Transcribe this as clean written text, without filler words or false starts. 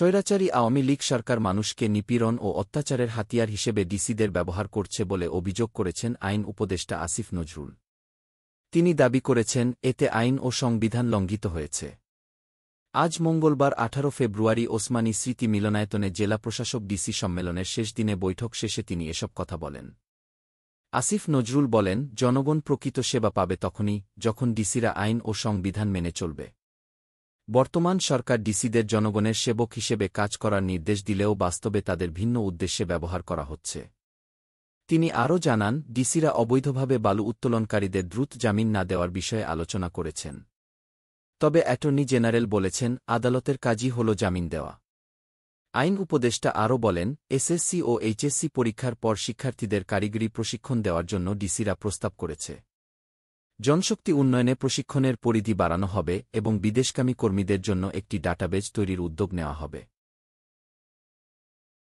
স্বৈরাচারী আওয়ামী লীগ সরকার মানুষকে নিপীড়ন ও অত্যাচারের হাতিয়ার হিসেবে ডিসিদের ব্যবহার করছে বলে অভিযোগ করেছেন আইন উপদেষ্টা আসিফ নজরুল। তিনি দাবি করেছেন, এতে আইন ও সংবিধান লঙ্ঘিত হয়েছে। আজ মঙ্গলবার 18 ফেব্রুয়ারি ওসমানী স্মৃতি মিলনায়তনে জেলা প্রশাসক ডিসি সম্মেলনের শেষ দিনে বৈঠক শেষে তিনি এসব কথা বলেন। আসিফ নজরুল বলেন, জনগণ প্রকৃত সেবা পাবে তখনই যখন ডিসিরা আইন ও সংবিধান মেনে চলবে। বর্তমান সরকার ডিসিদের জনগণের সেবক হিসেবে কাজ করার নির্দেশ দিলেও বাস্তবে তাদের ভিন্ন উদ্দেশ্যে ব্যবহার করা হচ্ছে। তিনি আরও জানান, ডিসিরা অবৈধভাবে বালু উত্তোলনকারীদের দ্রুত জামিন না দেওয়ার বিষয়ে আলোচনা করেছেন। তবে অ্যাটর্নি জেনারেল বলেছেন, আদালতের কাজই হল জামিন দেওয়া। আইন উপদেষ্টা আরও বলেন, এসএসসি ও এইচএসসি পরীক্ষার পর শিক্ষার্থীদের কারিগরি প্রশিক্ষণ দেওয়ার জন্য ডিসিরা প্রস্তাব করেছে। জনশক্তি উন্নয়নে প্রশিক্ষণের পরিধি বাড়ানো হবে এবং বিদেশগামী কর্মীদের জন্য একটি ডাটাবেজ তৈরির উদ্যোগ নেওয়া হবে।